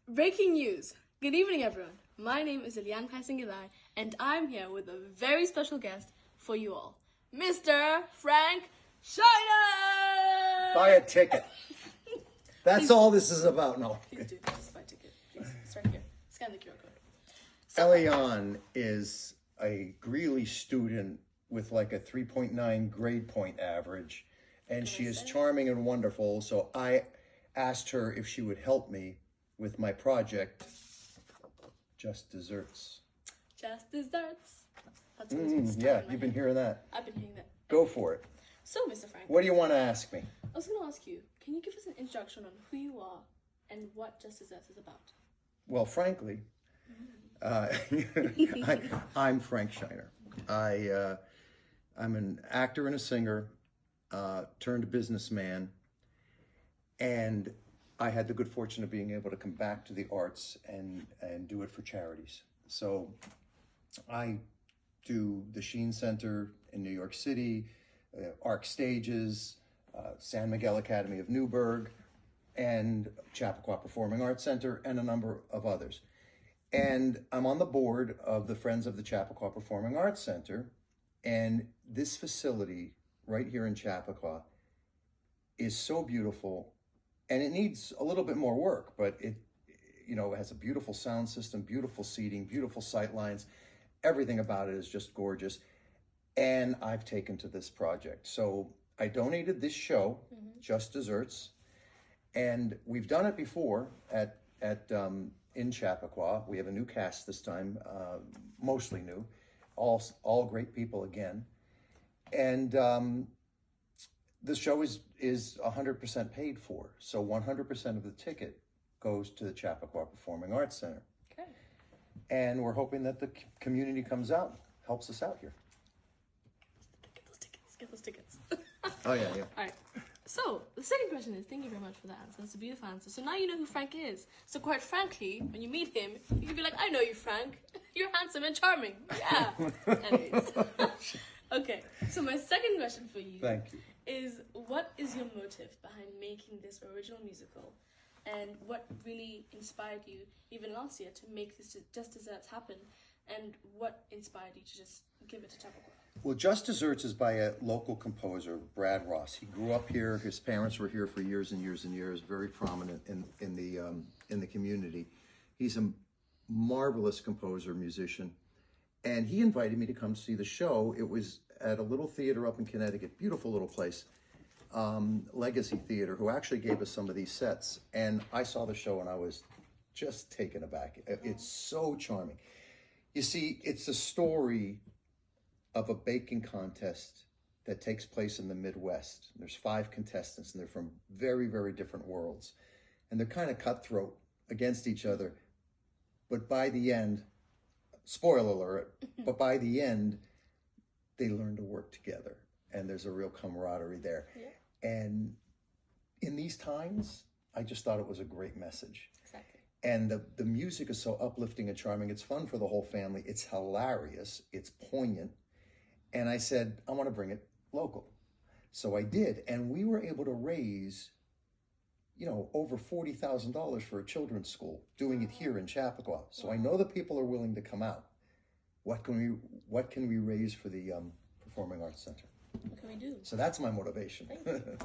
Breaking news. Good evening, everyone. My name is Ellyanne Chlystun-Githae, and I'm here with a very special guest for you all, Mr. Frank Shiner! Buy a ticket. That's all this is about. No. Please do. Just buy a ticket. Please. It's right here. Scan the QR code. Ellyanne is a Greeley student with like a 3.9 grade point average, and she is charming and wonderful. So I asked her if she would help me with my project, Just Desserts. Just Desserts. That's always been stuck in Yeah, my you've been head. hearing that. I've been hearing that. Go for it. So, Mr. Frank, What do you want to ask me? I was going to ask you, can you give us an introduction on who you are and what Just Desserts is about? Well, frankly, I'm Frank Shiner. I'm an actor and a singer, turned businessman, and I had the good fortune of being able to come back to the arts and do it for charities. So I do the Sheen Center in New York City, Arc Stages, San Miguel Academy of Newburgh, and Chappaqua Performing Arts Centre, and a number of others. And I'm on the board of the Friends of the Chappaqua Performing Arts Centre, and this facility right here in Chappaqua is so beautiful, and it needs a little bit more work, but it has a beautiful sound system, beautiful seating, beautiful sight lines. Everything about it is just gorgeous, and I've taken to this project. So I donated this show, Just Desserts, and we've done it before in Chappaqua. We have a new cast this time, mostly new, all great people again, and the show is 100% paid for. So 100% of the ticket goes to the Chappaqua Performing Arts Centre. Okay. And we're hoping that the community comes out, helps us out here. Get those tickets. Oh, yeah. All right. So, the second question is, thank you very much for that answer. That's a beautiful answer. So now you know who Frank is. So quite frankly, when you meet him, you can be like, I know you, Frank. You're handsome and charming. Yeah. Anyways. Okay. So my second question for you Thank you. is, what is your motive behind making this original musical? And what really inspired you, even last year, to make this Just Desserts happen? And what inspired you to just give it to Chappaqua? Well, Just Desserts is by a local composer, Brad Ross. He grew up here. His parents were here for years and years and years, very prominent in the community. He's a marvelous composer, musician. And he invited me to come see the show. It was at a little theater up in Connecticut, beautiful little place, Legacy Theater, who actually gave us some of these sets. And I saw the show and I was just taken aback. It's so charming. You see, it's a story of a baking contest that takes place in the Midwest. There's 5 contestants, and they're from very, very different worlds. And they're kind of cutthroat against each other. But by the end, spoiler alert, but by the end, they learn to work together. And there's a real camaraderie there. Yeah. And in these times, I just thought it was a great message. Exactly. And the music is so uplifting and charming. It's fun for the whole family. It's hilarious. It's poignant. And I said, I want to bring it local. So I did. And we were able to raise, over $40,000 for a children's school, doing it here in Chappaqua. So I know that people are willing to come out. What can we raise for the Performing Arts Centre? What can we do? So that's my motivation. Thank you.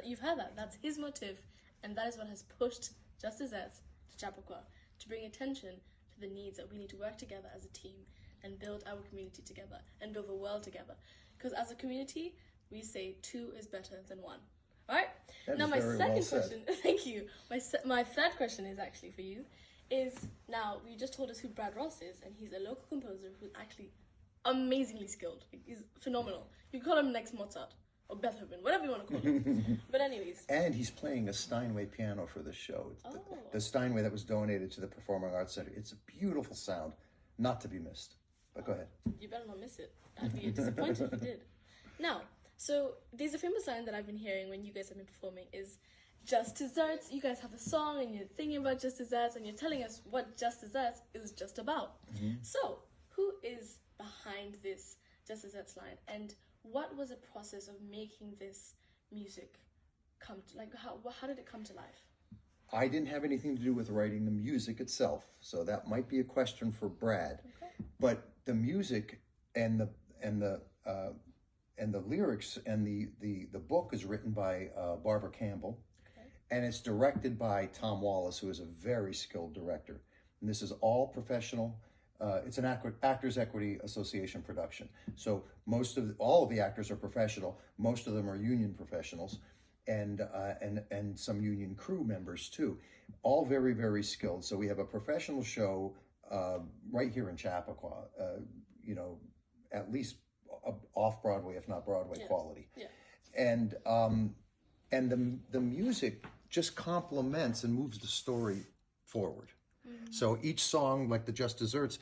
You've heard that. That's his motive. And that is what has pushed Just Desserts to Chappaqua, to bring attention to the needs that we need to work together as a team and build our community together and build the world together. Because as a community, we say 2 is better than 1. All right? Now my second question, thank you. My third question is actually for you, is now you just told us who Brad Ross is, and he's a local composer who's actually amazingly skilled. He's phenomenal. You call him next Mozart or Beethoven, whatever you want to call him. But anyways. And he's playing a Steinway piano for the show. The Steinway that was donated to the Performing Arts Centre. It's a beautiful sound, not to be missed. But go ahead. You better not miss it. I'd be disappointed if you did. Now, so there's a famous line that I've been hearing when you guys have been performing is Just Desserts. You guys have a song and you're thinking about Just Desserts and you're telling us what Just Desserts is just about. So, who is behind this Just Desserts line, and what was the process of making this music come to, how did it come to life? I didn't have anything to do with writing the music itself, so that might be a question for Brad. Okay. But the music and the lyrics and the book is written by Barbara Campbell, okay. And it's directed by Tom Wallace, who is a very skilled director. And this is all professional. It's an Actors Equity Association production. So all of the actors are professional. Most of them are union professionals. And some union crew members too, all very, very skilled. So we have a professional show right here in Chappaqua, at least off Broadway, if not Broadway quality. Yeah. And the music just complements and moves the story forward. Mm-hmm. So each song, like the Just Desserts,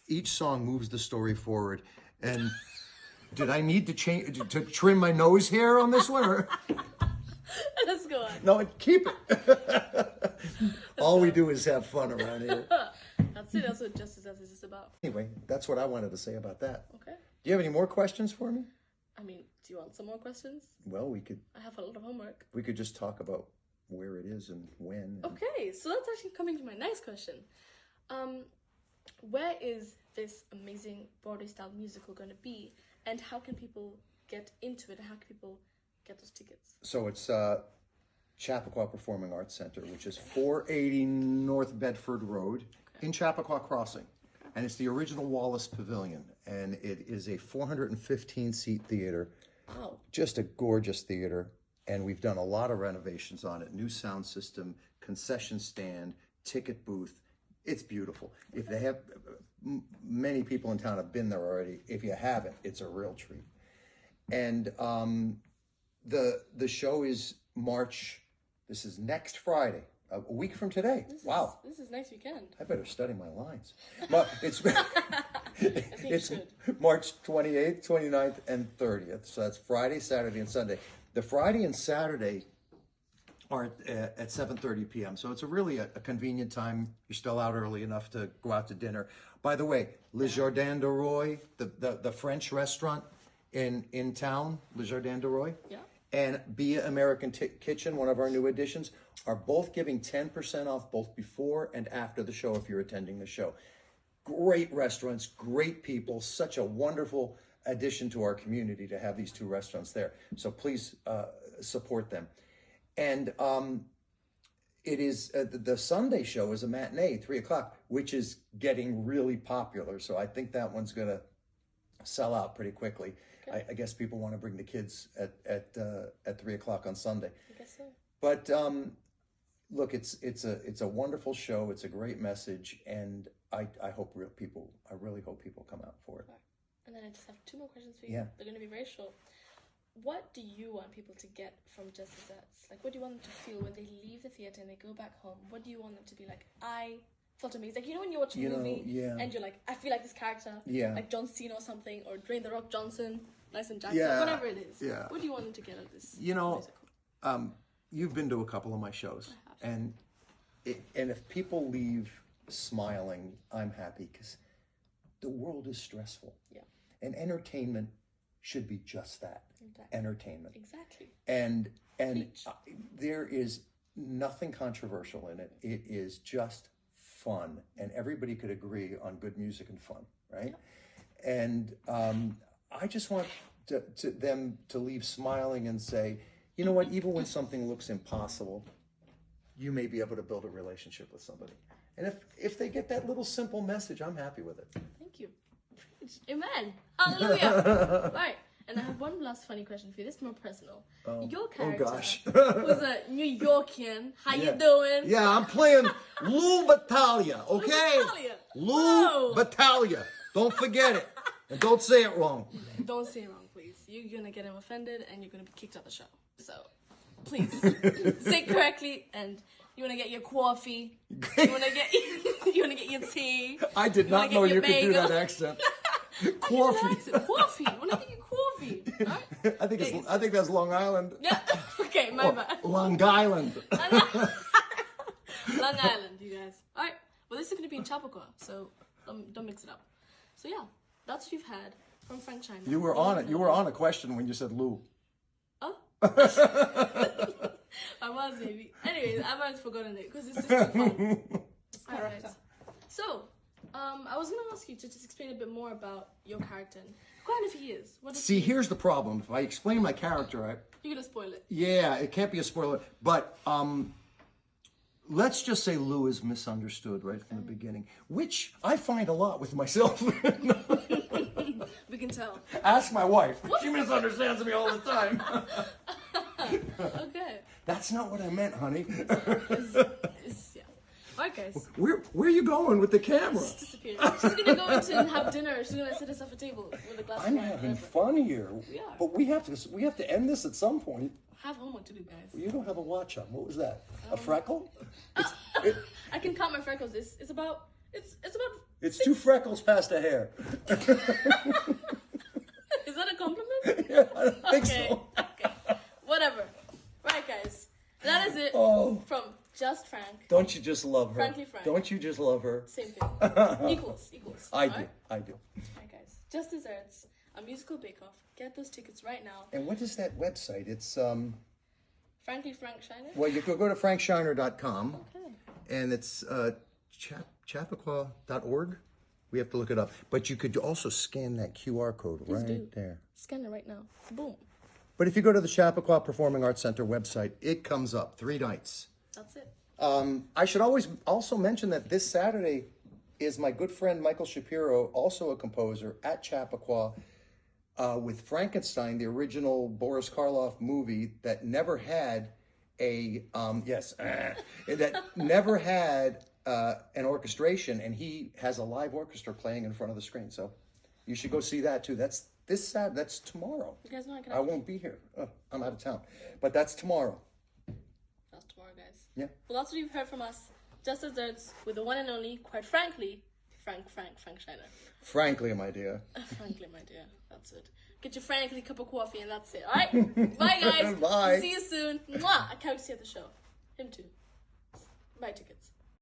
each song moves the story forward. And did I need to trim my nose hair on this one? Or? Let's go on. No, keep it. All we do is have fun around here. That's it. That's what Just Desserts is about. Anyway, that's what I wanted to say about that. Okay. Do you have any more questions for me? I mean, do you want some more questions? Well, we could. I have a lot of homework. We could just talk about where it is and when. Okay, so that's actually coming to my next question. Where is this amazing Broadway-style musical going to be, and how can people get into it, and how can people get those tickets? So it's Chappaqua Performing Arts Centre, which is 480 North Bedford Road in Chappaqua Crossing. Okay. And it's the original Wallace Pavilion, and it is a 415-seat theater. Wow. Just a gorgeous theater, and we've done a lot of renovations on it. New sound system, concession stand, ticket booth. It's beautiful. If they have, many people in town have been there already. If you haven't, it's a real treat. And the show is March. This is next Friday, a week from today. This is next weekend. I better study my lines. It's March 28th, 29th, and 30th. So that's Friday, Saturday, and Sunday. The Friday and Saturday are at 7:30 p.m. So it's a convenient time. You're still out early enough to go out to dinner. By the way, Le Jardin de Roy, the French restaurant in town, Le Jardin de Roy, and Be American Kitchen, one of our new additions, are both giving 10% off both before and after the show if you're attending the show. Great restaurants, great people, such a wonderful addition to our community to have these two restaurants there. So please support them. And it is the Sunday show is a matinee, 3:00, which is getting really popular. So I think that one's going to sell out pretty quickly. Okay. I guess people want to bring the kids at 3:00 on Sunday. I guess so. But look, it's a wonderful show. It's a great message, and I really hope people come out for it. And then I just have two more questions for you. Yeah. They're going to be very short. What do you want people to get from Just Desserts? Like, what do you want them to feel when they leave the theater and they go back home? What do you want them to be like? I felt amazing. Like, when you watch a movie and you're like, I feel like this character, like John Cena or something, or Dwayne The Rock Johnson, Lyson Jackson, whatever it is. Yeah. What do you want them to get out of this musical? You've been to a couple of my shows, and if people leave smiling, I'm happy, because the world is stressful. Yeah. And entertainment should be just that. Exactly. Entertainment. Exactly. And there is nothing controversial in it. It is just fun, and everybody could agree on good music and fun, right? Yeah. And I just want them to leave smiling and say, you know what, even when something looks impossible, you may be able to build a relationship with somebody. And if they get that little simple message, I'm happy with it. Thank you. Amen. Hallelujah. Right. And I have one last funny question for you. This is more personal. Your character was a New Yorkian. How you doing? Yeah, I'm playing Lou Battaglia, okay? Lou Battaglia. Don't forget it. And don't say it wrong. Don't say it wrong, please. You're going to get him offended and you're going to be kicked out of the show. So, please, say it correctly, and you want to get your coffee. You want to get your tea. I did not know you could do that accent. Coffee. Coffee. You want to get your coffee. Right? I think that's Long Island. Yeah. Okay, my bad. Long Island. Long Island, you guys. All right. Well, this is going to be in Chappaqua, so don't mix it up. So yeah, that's what you've had from Frank China. You were on it. You were on a question when you said Lou. Oh. I was maybe. Anyways, I might have forgotten it because it's just so fun. Alright. So, I was gonna ask you to just explain a bit more about your character and quite if he is. What is See, he? here's the problem. If I explain my character, You're gonna spoil it. yeah, it can't be a spoiler. But let's just say Lou is misunderstood right from the beginning, which I find a lot with myself. We can tell. Ask my wife. She misunderstands me all the time. Okay. That's not what I meant, honey. Yeah. Alright, guys. Where are you going with the camera? She's disappeared. She's gonna go into and have dinner. She's gonna sit us off a table with a glass I'm of wine. having whatever. fun here. We are. But we have to end this at some point. Have homework to do, guys. You don't have a watch on. What was that? A freckle? I can count my freckles. It's about. It's 2 freckles past a hair. Is that a compliment? Yeah, I don't think Okay. so. Okay. Whatever. Right, guys. That is it from Just Frank. Don't you just love her? Frankly Frank. Don't you just love her? Same thing. Equals. I do. Alright? I do. Alright, guys. Just Desserts, a musical bake-off. Get those tickets right now. And what is that website? It's Frankly Frank Shiner. well, you can go to frankshiner.com Okay. and it's Chappaqua.org. We have to look it up. But you could also scan that QR code right there. Scan it right now. Boom. But if you go to the Chappaqua Performing Arts Centre website, it comes up 3 nights. That's it. I should always also mention that this Saturday is my good friend Michael Shapiro, also a composer, at Chappaqua with Frankenstein, the original Boris Karloff movie that never had that never had an orchestration, and he has a live orchestra playing in front of the screen. So you should go see that too. That's that's tomorrow. You guys know I can. I won't be here. I'm out of town, but that's tomorrow. That's tomorrow, guys. Yeah. Well, that's what you've heard from us. Just Desserts with the one and only, quite frankly, Frank Shiner. Frankly, my dear. Frankly, my dear. That's it. Get your frankly cup of coffee and that's it. All right. Bye, guys. Bye. See you soon. Mwah. I can't wait to see you at the show. Him too. Buy tickets.